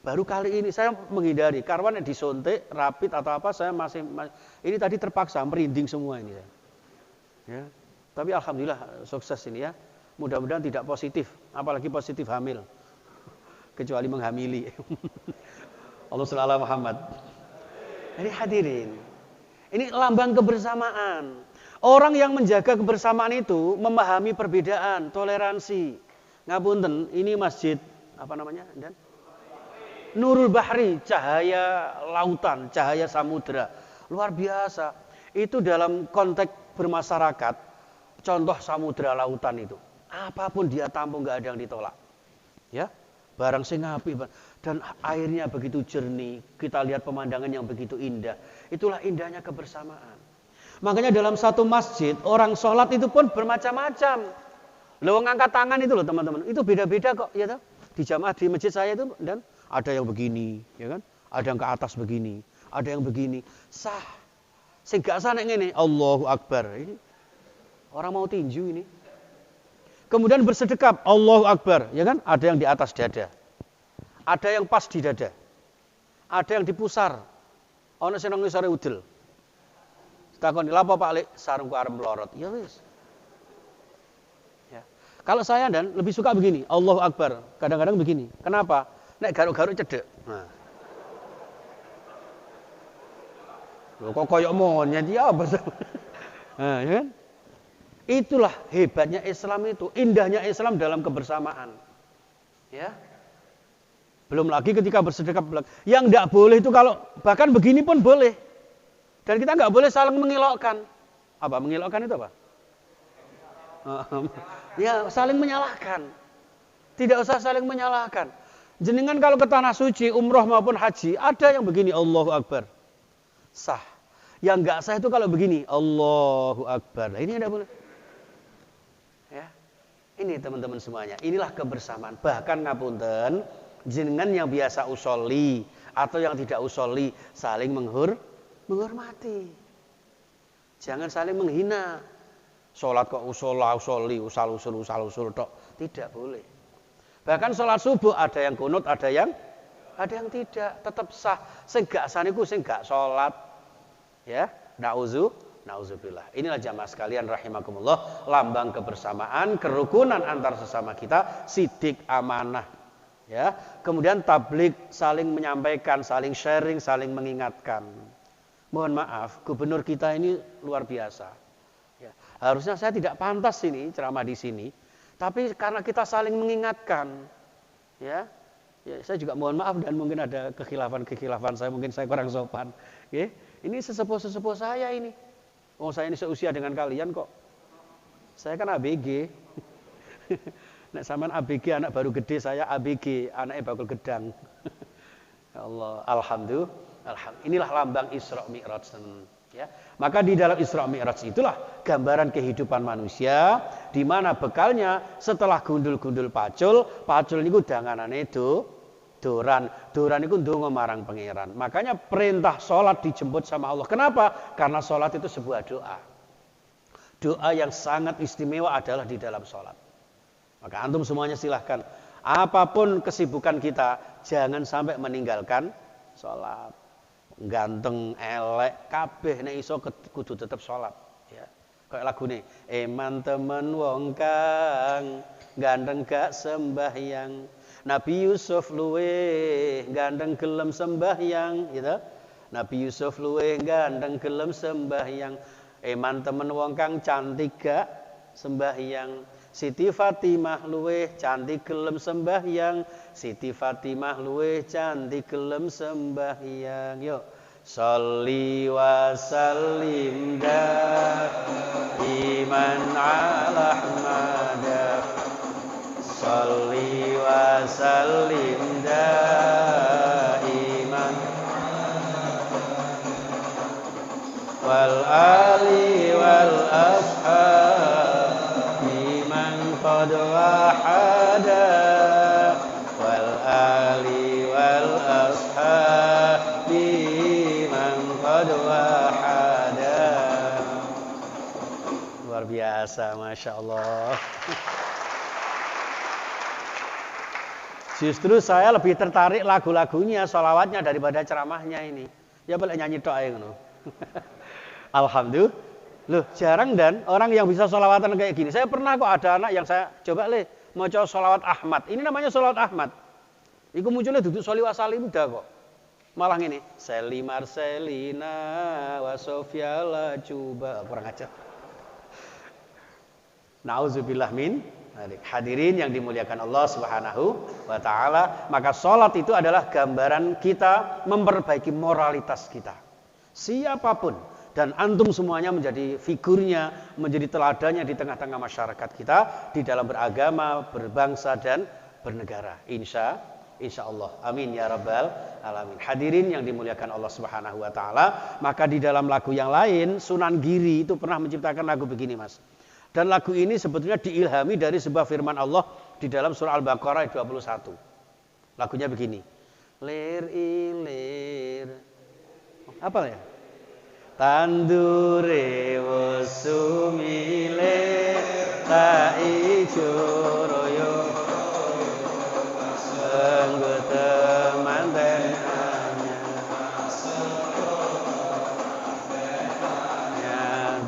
Baru kali ini saya menghindari, karena disuntik, rapid atau apa, saya masih ini tadi terpaksa merinding semua ini saya. Ya. Tapi alhamdulillah sukses ini ya. Mudah-mudahan tidak positif, apalagi positif hamil. Kecuali menghamili. Allah SWT Muhammad. Ini hadirin. Ini lambang kebersamaan. Orang yang menjaga kebersamaan itu memahami perbedaan, toleransi. Ngapunten, ini masjid apa namanya? Dan Nurul Bahri, cahaya lautan, cahaya samudra. Luar biasa. Itu dalam konteks bermasyarakat, contoh samudra lautan itu. Apapun dia tampung nggak ada yang ditolak. Ya. Barang sing apik dan airnya begitu jernih, kita lihat pemandangan yang begitu indah. Itulah indahnya kebersamaan. Makanya dalam satu masjid orang sholat itu pun bermacam-macam. Loh ngangkat tangan itu loh teman-teman, itu beda-beda kok, ya toh. Di jamaah di masjid saya itu dan ada yang begini, ya kan? Ada yang ke atas begini, ada yang begini. Sah. Sing gak sah nek ngene, Allahu Akbar. Ini orang mau tinju ini. Kemudian bersedekap, Allahu Akbar, ya kan? Ada yang di atas dada. Ada yang pas di dada. Ada yang di pusar. Ono sing nang ngisore udel. Takoni, "Lha apa Pak Lek? Sarungku arep melorot." Ya wis. Ya. Kalau saya dan lebih suka begini, Allahu Akbar. Kadang-kadang begini. Kenapa? Nek garuk-garuk cedek. Nah. Loh kok koyok monyet ya apa? Nah, ya kan? Itulah hebatnya Islam itu, indahnya Islam dalam kebersamaan. Ya. Belum lagi ketika bersedekap. Yang enggak boleh itu kalau bahkan begini pun boleh. Dan kita enggak boleh saling mengilokkan. Apa mengilokkan itu apa? Ya, saling menyalahkan. Tidak usah saling menyalahkan. Jenengan kalau ke tanah suci, umroh maupun haji, ada yang begini, Allahu Akbar. Sah. Yang enggak sah itu kalau begini, Allahu Akbar. Nah, ini ada boleh. Ya. Ini teman-teman semuanya. Inilah kebersamaan. Bahkan ngapunten, jenengan yang biasa usolli atau yang tidak usolli saling menghormati. Jangan saling menghina. Sholat kok usolli, usal-usul tok. Tidak boleh. Bahkan sholat subuh ada yang kunut, ada yang tidak. Tetap sah. Sing gak sah niku sing gak sholat. Ya, Nauzubillah. Inilah jamaah sekalian rahimakumullah, lambang kebersamaan, kerukunan antar sesama kita, sidik, amanah. Ya, kemudian tablik, saling menyampaikan, saling sharing, saling mengingatkan. Mohon maaf, gubernur kita ini luar biasa. Ya, harusnya saya tidak pantas ini ceramah di sini, tapi karena kita saling mengingatkan, ya, saya juga mohon maaf dan mungkin ada kekhilafan saya, mungkin saya kurang sopan. Ya, ini sesepuh saya ini. Oh, saya ini seusia dengan kalian kok. Saya kan ABG. Nek sampean ABG anak baru gede, saya ABG anaknya bakul gedang. Ya Allah, alhamdulillah. Inilah lambang Isra Mi'raj. Ya. Maka di dalam Isra Mi'raj itulah gambaran kehidupan manusia, di mana bekalnya setelah gundul-gundul pacul niku danganane doran itu ndonga marang pangeran. Makanya perintah sholat dijemput sama Allah. Kenapa? Karena sholat itu sebuah doa. Doa yang sangat istimewa adalah di dalam sholat. Maka antum semuanya silahkan. Apapun kesibukan kita, jangan sampai meninggalkan sholat. Ganteng, elek, kabeh nek iso kudu tetep sholat. Ya. Kayak lagu nih. Eman temen wong kang ganteng gak sembahyang. Nabi Yusuf luweh gandeng gelem sembahyang, gitu. Nabi Yusuf luweh gandeng gelem sembahyang. Eman temen wong kang cantik gak sembahyang. Siti Fatimah luweh cantik gelem sembahyang. Siti Fatimah luweh cantik gelem sembahyang. Yuk. Sholli wa sallim iman ala Ahmad. Sholli wa sallim daiman wal ali wal ashabi man qad wahada wal ali wal ashabi man qad wahada. Luar biasa, Masya Allah. Justru saya lebih tertarik lagu-lagunya, sholawatnya daripada ceramahnya ini. Ya boleh nyanyi doa ngono. Alhamdulillah. Loh, jarang dan orang yang bisa sholawatan kayak gini. Saya pernah kok ada anak yang saya coba mau coba sholawat Ahmad. Ini namanya sholawat Ahmad. Iku munculnya duduk sholli wa salim dah kok. Malah ini Seli Marcelina wa Sofia la coba kurang ajar. Nauzubillah min. Hadirin yang dimuliakan Allah Subhanahu wa taala, maka salat itu adalah gambaran kita memperbaiki moralitas kita. Siapapun dan antum semuanya menjadi figurnya, menjadi teladannya di tengah-tengah masyarakat kita di dalam beragama, berbangsa dan bernegara. Insya Allah. Amin ya rabbal alamin. Hadirin yang dimuliakan Allah Subhanahu wa taala, maka di dalam lagu yang lain Sunan Giri itu pernah menciptakan lagu begini, Mas. Dan lagu ini sebetulnya diilhami dari sebuah firman Allah di dalam surah Al-Baqarah 21. Lagunya begini. Lir ilir. Apa ya? Tandure wosumile ta ijo royo. Anggota manten hanya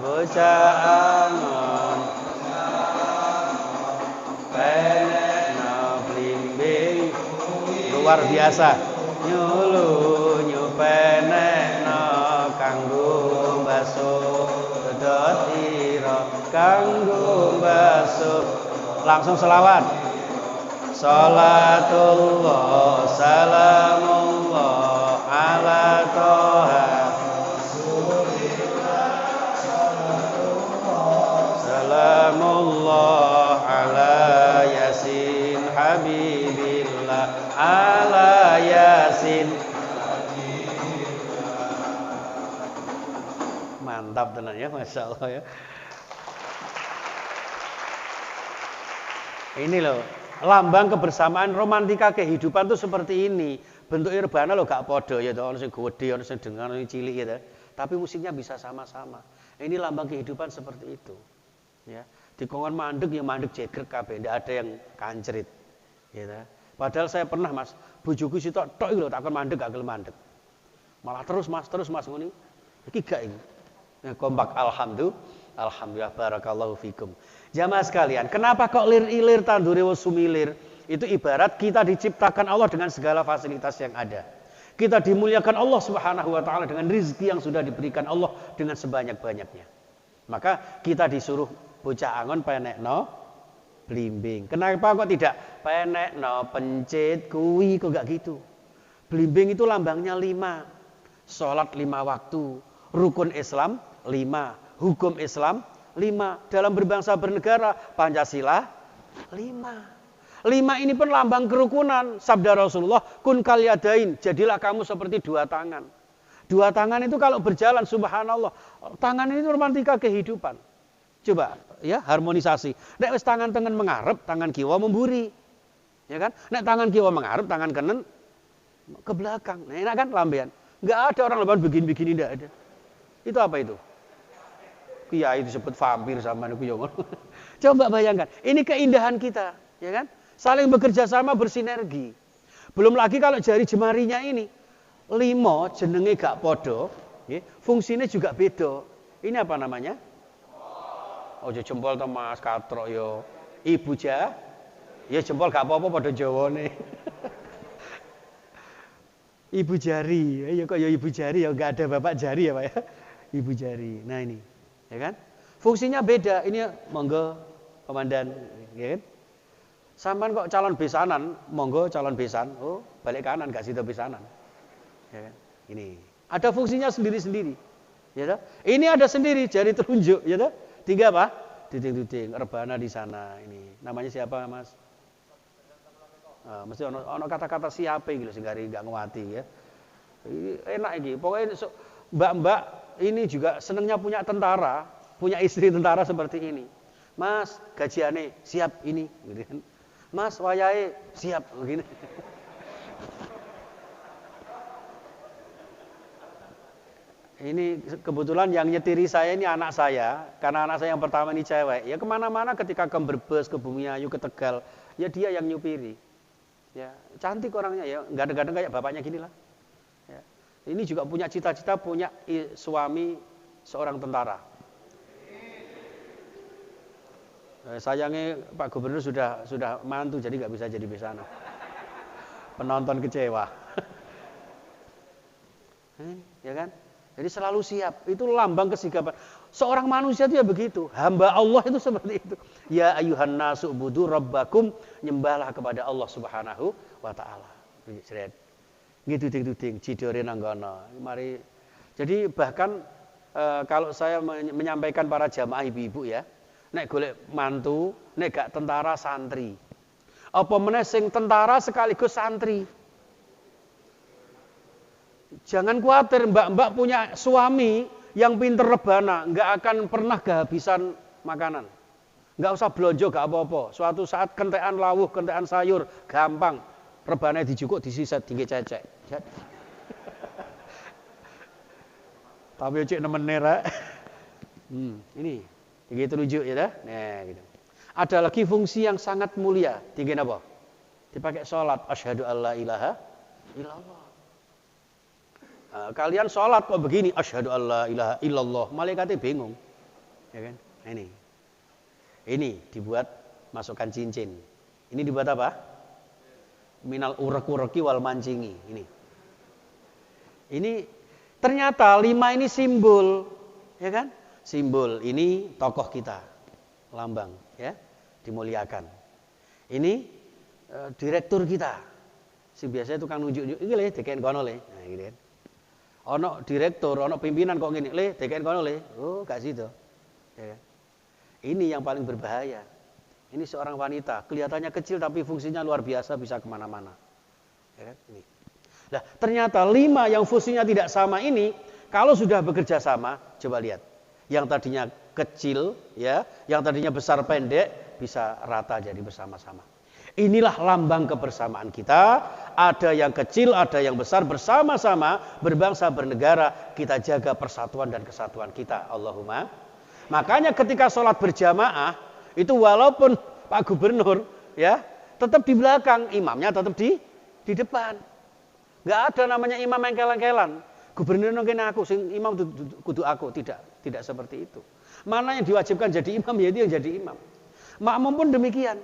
bocah luar biasa. Nyulu nyupenekno kanggo basuh sedot ira kanggo basuh. Langsung selawat. Salatullah salamullah ala toha salamullah ala yasin habibillah ala yasin. Mantap tenan ya, Masya Allah ya. Ini loh, lambang kebersamaan, romantika kehidupan tuh seperti ini. Bentuknya rebana loh gak podo ya, ono sing gede, ono sing dengar, ono sing cilik gitu. Tapi musiknya bisa sama-sama. Ini lambang kehidupan seperti itu. Ya, di kongon mandek ya mandek jegrek kabeh, ndak ada yang kancrit. Gitu. Padahal saya pernah, Mas, bojoku sitok tok lho takon mandek gak gelem mandek. Malah terus Mas ngene. Iki gak iki. Kompak, alhamdulillah, barakallahu fikum. Jamaah sekalian, kenapa kok lir-ilir tandure wis sumilir? Itu ibarat kita diciptakan Allah dengan segala fasilitas yang ada. Kita dimuliakan Allah Subhanahu wa taala dengan rizki yang sudah diberikan Allah dengan sebanyak-banyaknya. Maka kita disuruh bocah angon penekno blimbing. Kenapa kok tidak penekno pencit kuwi, kok enggak gitu? Blimbing itu lambangnya 5. Salat 5 waktu, rukun Islam 5, hukum Islam 5, dalam berbangsa bernegara Pancasila 5. 5 ini pun lambang kerukunan. Sabda Rasulullah, kun kalyadain, jadilah kamu seperti 2 tangan. 2 tangan itu kalau berjalan, subhanallah, tangan ini romantika kehidupan. Coba ya, harmonisasi. Nek wis tangan tengen mengarep, tangan kiwa memburi. Ya kan? Nek tangan kiwa mengarep, tangan kanan ke belakang. Nah, enak kan lambean? Enggak ada orang lebaran begini-begini, enggak ada. Itu apa itu? Kiai disebut vampir sama niku yo. Coba bayangkan, ini keindahan kita, ya kan? Saling bekerja sama, bersinergi. Belum lagi kalau jari jemarinya ini 5 jenenge gak podo, nggih, fungsinya juga beda. Ini apa namanya? Ojo jempol to Mas, katrok yo. Ibu ja. Ya jempol gak apa-apa padha Jawane. Ibu jari, ya kok ya ibu jari ya, enggak ada bapak jari ya Pak ya. Ibu jari. Nah ini, ya kan? Fungsinya beda. Ini monggo komandan, ya kan? Sampean kok calon besanan, monggo calon besan. Oh, balik kanan gak situ besanan. Ya kan? Ini. Ada fungsinya sendiri-sendiri. Ya toh? Ini ada sendiri jari telunjuk, ya toh? 3 apa? Duding-duding, rebana di sana ini. Namanya siapa, Mas? Mesti ono kata-kata siapa gitu sing gak nguwati ya. Enak iki. Pokoknya mbak-mbak ini juga senangnya punya tentara, punya istri tentara seperti ini. Mas, gajiane siap ini gitu kan. Mas, wayahe siap begini. Ini kebetulan yang nyetiri saya ini anak saya, karena anak saya yang pertama ini cewek. Ya kemana-mana ketika ke Brebes, ke Bumiayu, ke Tegal, ya dia yang nyupiri. Ya, cantik orangnya ya, ganteng-ganteng kayak bapaknya gini lah. Ya. Ini juga punya cita-cita punya suami seorang tentara. Sayangnya Pak Gubernur sudah mantu jadi nggak bisa jadi besanan. Penonton kecewa. Ya kan? Jadi selalu siap. Itu lambang kesigapan. Seorang manusia itu ya begitu. Hamba Allah itu seperti itu. Ya ayuhan nasu budu rabbakum, nyembahlah kepada Allah Subhanahu wa taala. Gitu-gitu cidore nanggono. Mari. Jadi bahkan kalau saya menyampaikan para jamaah ibu-ibu ya, nek golek mantu, nek gak tentara santri. Apa meneh sing tentara sekaligus santri. Jangan khawatir mbak-mbak punya suami yang pinter rebana, nggak akan pernah kehabisan makanan. Nggak usah blonjo, nggak apa-apa. Suatu saat kentekan lawuh, kentekan sayur, gampang. Rebana dijukuk, disiset, tinggi cecek. Tapi cek nemen rek. Ini, tinggi terunjuk ya dah. Nah, gitu. Ada lagi fungsi yang sangat mulia. Tinggi apa? Dipakai sholat. Asyhadu alla ilaha illallah. Kalian sholat kok begini, asyhadu alla ilaha illallah, malaikatnya bingung, ya kan? Ini dibuat masukkan cincin. Ini dibuat apa? Minal urek-ureki wal mancingi. Ini ternyata 5 ini simbol, ya kan? Simbol ini tokoh kita, lambang, ya, dimuliakan. Ini direktur kita, si biasanya tukang nunjuk-nunjuk, ini le, deken kono le, nah gitu kan. Ono direktur, ono pimpinan kok gini, le, deken kono le. Oh, gak situ. Ya. Ini yang paling berbahaya. Ini seorang wanita, kelihatannya kecil tapi fungsinya luar biasa, bisa kemana-mana. Ya, ini. Nah, ternyata 5 yang fungsinya tidak sama ini, kalau sudah bekerja sama, coba lihat. Yang tadinya kecil, ya, yang tadinya besar pendek, bisa rata jadi bersama-sama. Inilah lambang kebersamaan kita. Ada yang kecil, ada yang besar, bersama-sama berbangsa bernegara. Kita jaga persatuan dan kesatuan kita. Allahumma. Makanya ketika sholat berjamaah itu walaupun Pak Gubernur ya tetap di belakang, imamnya tetap di depan. Nggak ada namanya imam engkel-engkelan. Gubernur nongkin aku, sing imam kudu aku, tidak. Tidak seperti itu. Mana yang diwajibkan jadi imam, ya itu yang jadi imam. Makmum pun demikian.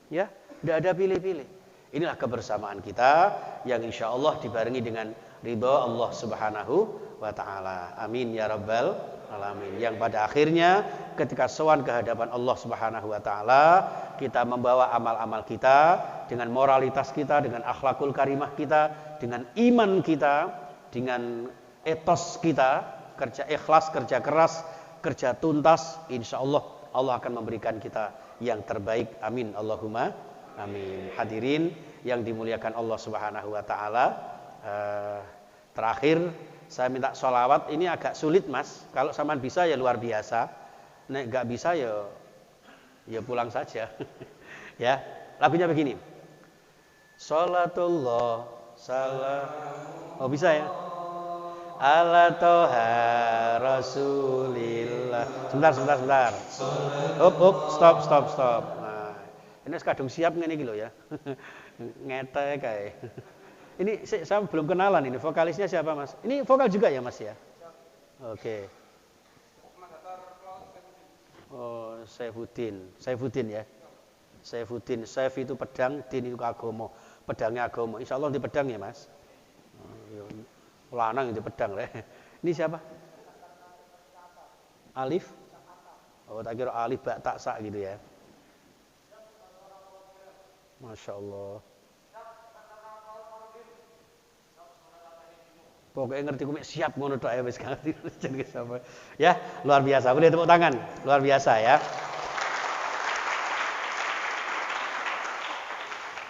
Ya, tidak ada pilih-pilih. Inilah kebersamaan kita yang insya Allah dibarengi dengan ridha Allah Subhanahu wa Ta'ala. Amin ya rabbal alamin. Yang pada akhirnya ketika sowan ke hadapan Allah Subhanahu wa Ta'ala, kita membawa amal-amal kita dengan moralitas kita, dengan akhlakul karimah kita, dengan iman kita, dengan etos kita, kerja ikhlas, kerja keras, kerja tuntas, insya Allah Allah akan memberikan kita yang terbaik. Amin Allahumma amin. Hadirin yang dimuliakan Allah Subhanahu wa Ta'ala, terakhir saya minta sholawat. Ini agak sulit mas, kalau sampean bisa ya luar biasa, nek nggak bisa ya pulang saja. Ya, lagunya begini, sholatullah salam, oh bisa ya, ala toha rasulillah. Sebentar. Stop. Nah, ini kadung siap ngene iki lho ya. Ngete kae. Ini saya belum kenalan ini, vokalisnya siapa mas? Ini vokal juga ya mas ya? Oke. Oh, Saifuddin ya. Saifuddin, Saif itu pedang, din itu agama. Pedangnya agama. Insya Allah di pedang ya mas. Lanang itu pedang. Ini siapa? Alif? Oh tak kira alif bak tak sak gitu ya. Masya Allah. Pokoknya ngerti kumek siap ngono tok ya wis ngerti jenenge sapa. Ya, luar biasa. Boleh tepuk tangan. Luar biasa ya.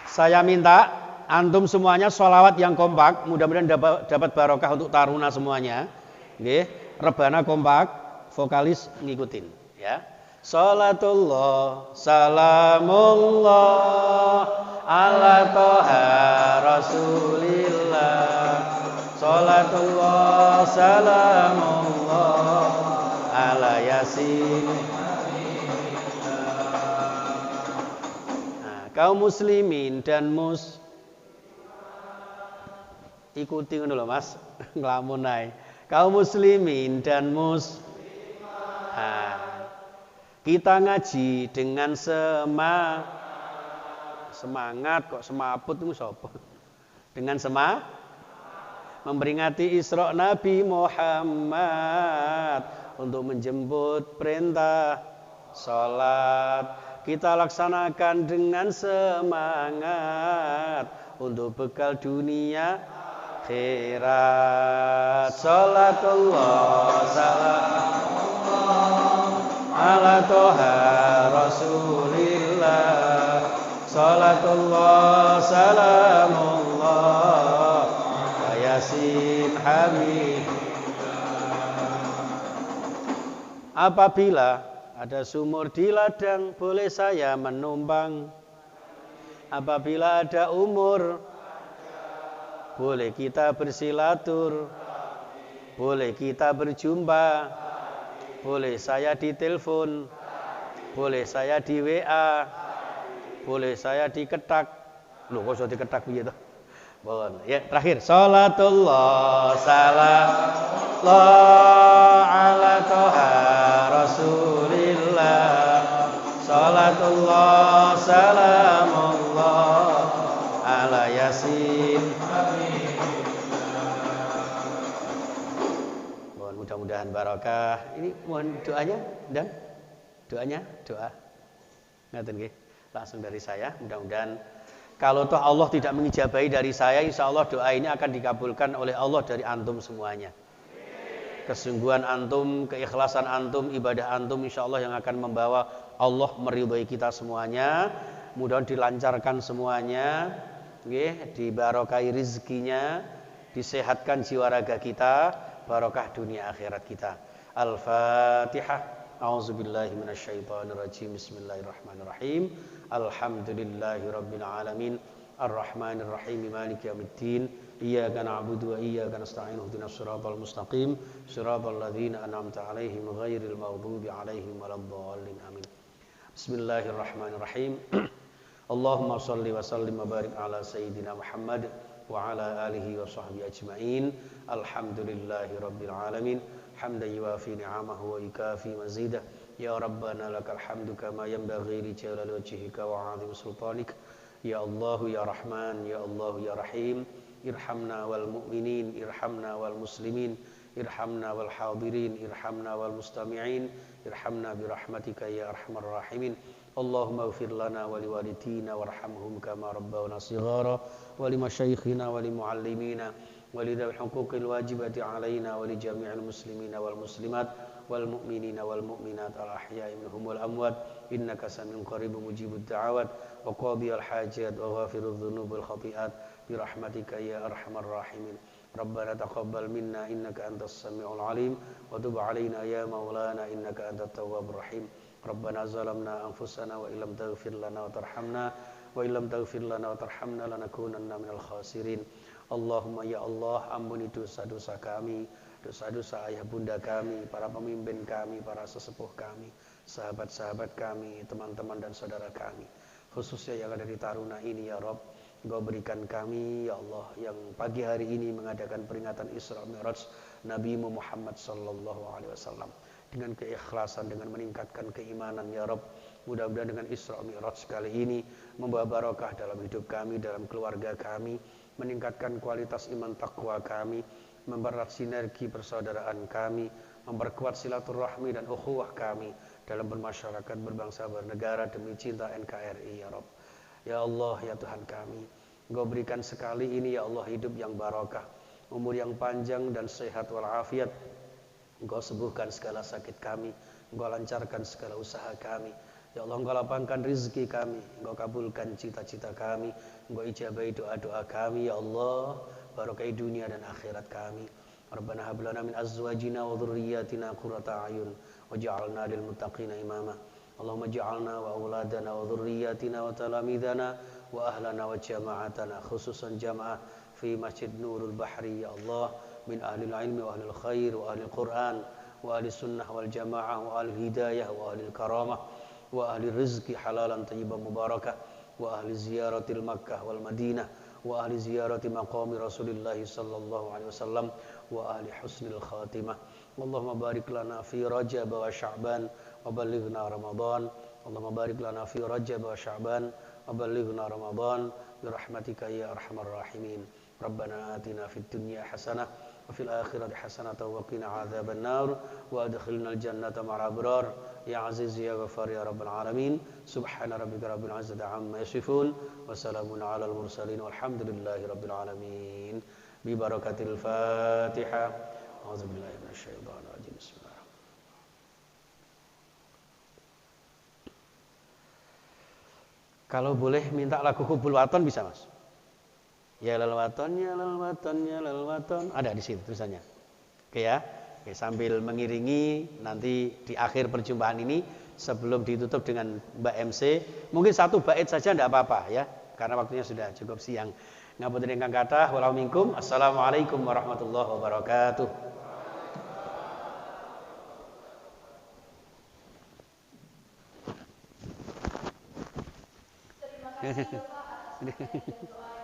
Saya minta antum semuanya sholawat yang kompak, mudah-mudahan dapat barokah untuk taruna semuanya. Nggih, rebana kompak, vokalis ngikutin ya. Salatullah salamullah ala toha rasulillah. Salatullah salamullah ala yasin. Nah, kaum muslimin dan ikuti ngono lho Mas, nglamun ae. Kaum muslimin dan kita ngaji dengan semangat kok semaput itu sapa? Dengan memperingati Isra Nabi Muhammad untuk menjemput perintah salat. Kita laksanakan dengan semangat untuk bekal dunia akhirat. Salatullah salamullah ala toha rasulillah. Salatullah salamullah yasin habib. Apabila ada sumur di ladang, boleh saya menumpang. Apabila ada umur, boleh kita bersilatur, boleh kita berjumpa, boleh saya ditelepon, boleh saya di WA, boleh saya diketak. Loh kok iso diketak piye to? Bon, ya terakhir salatullah salamullah ala toha rasulillah. Salatullah salamullah ala yasin. Mohon mudah-mudahan barokah. Ini mohon doanya dan doa. Ngaten nggih. Langsung dari saya, mudah-mudahan kalau toh Allah tidak mengijabahi dari saya, insya Allah doa ini akan dikabulkan oleh Allah dari antum semuanya. Kesungguhan antum, keikhlasan antum, ibadah antum, insya Allah yang akan membawa Allah meridhai kita semuanya. Mudah-mudahan dilancarkan semuanya, dibarokai rizkinya, disehatkan jiwa raga kita, barokah dunia akhirat kita. Al-Fatihah. A'udzubillahi minasyaitonirrajim. Bismillahirrahmanirrahim. Alhamdulillahirabbil alamin. Arrahmanirrahim. Maliki yaumiddin. Iyyaka na'budu wa iyyaka nasta'in. Ihdinas siratal mustaqim. Siratal ladzina an'amta 'alaihim ghairil maghdubi 'alaihim waladdallin. Amin. Bismillahirrahmanirrahim. Allahumma shalli wa sallim wa barik ala sayyidina Muhammad wa ala alihi wa sahbihi ajmain. Alhamdulillahirabbil alamin. حمدا يوافي نعمه ويكافي مزيده يا ربنا لك الحمد كما ينبغي لجلال وجهك وعظيم سلطانك يا الله يا رحمن يا الله يا رحيم ارحمنا والمؤمنين ارحمنا والمسلمين ارحمنا والحاضرين ارحمنا والمستمعين ارحمنا برحمتك يا أرحم الراحمين اللهم اغفر لنا ولوالدينا وارحمهم كما ربونا صغارا ولمشايخنا ولمعلمينا ولذوي الحقوق الواجبة علينا ولجميع المسلمين والمسلمات والمؤمنين والمؤمنات الأحياء منهم والأموات إنك سميع قريب مجيب الدعوات وقاضي الحاجات وغافر الذنوب والخطيئات برحمتك يا أرحم الراحمين ربنا تقبل منا إنك أنت السميع العليم وتب علينا يا مولانا إنك أنت التواب الرحيم ربنا ظلمنا أنفسنا وإن لم تغفر لنا وترحمنا وإن لم تغفر لنا وترحمنا لنكونن من الخاسرين Allahumma ya Allah ampuni dosa-dosa kami, dosa-dosa ayah bunda kami, para pemimpin kami, para sesepuh kami, sahabat-sahabat kami, teman-teman dan saudara kami, khususnya yang ada di Taruna ini ya Rabb. Engkau berikan kami ya Allah yang pagi hari ini mengadakan peringatan Isra Mi'raj Nabi Muhammad sallallahu alaihi wasallam dengan keikhlasan, dengan meningkatkan keimanan ya Rabb. Mudah-mudahan dengan Isra Mi'raj kali ini membawa barokah dalam hidup kami, dalam keluarga kami, meningkatkan kualitas iman takwa kami, mempererat sinergi persaudaraan kami, memperkuat silaturahmi dan ukhuwah kami dalam bermasyarakat, berbangsa, bernegara demi cinta NKRI ya Rabb. Ya Allah ya Tuhan kami, Engkau berikan sekali ini ya Allah hidup yang barokah, umur yang panjang dan sehat walafiat. Engkau sembuhkan segala sakit kami, Engkau lancarkan segala usaha kami. Ya Allah, Engkau lapangkan rizki kami, Engkau kabulkan cita-cita kami, Engkau ijabahi doa-doa kami ya Allah, barokai dunia dan akhirat kami. Rabbana hab lana min azwajina wa dhurriyyatina qurrata a'yun waj'alna lil muttaqina imama. Allahumma ij'alna wa auladana wa dhurriyyatina wa talamidana wa ahlana wa jama'atana khususan jamaah fi Masjid Nurul Bahri ya Allah, min ahlil ilmi wa ahlil khair wa ahlil Qur'an wa ahli sunnah wal jamaah wa ahlil hidayah wa ahlil karamah wa ahli rizki halalan tayyiban mubarakah wa ahli ziyaratil Makkah wal Madinah wa ahli ziyarati maqami Rasulillah sallallahu alaihi wasallam wa ahli husnil khatimah. Allahumma barik lana fi Rajab wa Sya'ban wa ballighna Ramadan. Allahumma barik lana fi Rajab wa Sya'ban wa ballighna Ramadan bi rahmatika ya arhamar rahimin. Rabbana atina fid dunya hasanah wa fil akhirati hasanatan wa qina adzaban nar wa adkhilnal jannata ma'al abrar ya aziz ya ghafar ya rabbal alamin. Subhana rabbika rabbil izzati amma yasifun wa salamun alal mursalin walhamdulillahi rabbil alamin. Bi barakatil Fatihah. A'udzubillahi minasyaitonir rajim. Bismillah. Kalau boleh minta lagu Hubul Waton bisa Mas? Ya lal waton, ya lal waton, ya lal waton. Ada di situ tulisannya. Oke ya. Oke, sambil mengiringi nanti di akhir perjumpaan ini sebelum ditutup dengan Mbak MC, mungkin satu bait saja tidak apa-apa ya, karena waktunya sudah cukup siang. Ngapunten ingkang kathah, wala minkum. Assalamualaikum warahmatullahi wabarakatuh. Terima kasih Bapak atas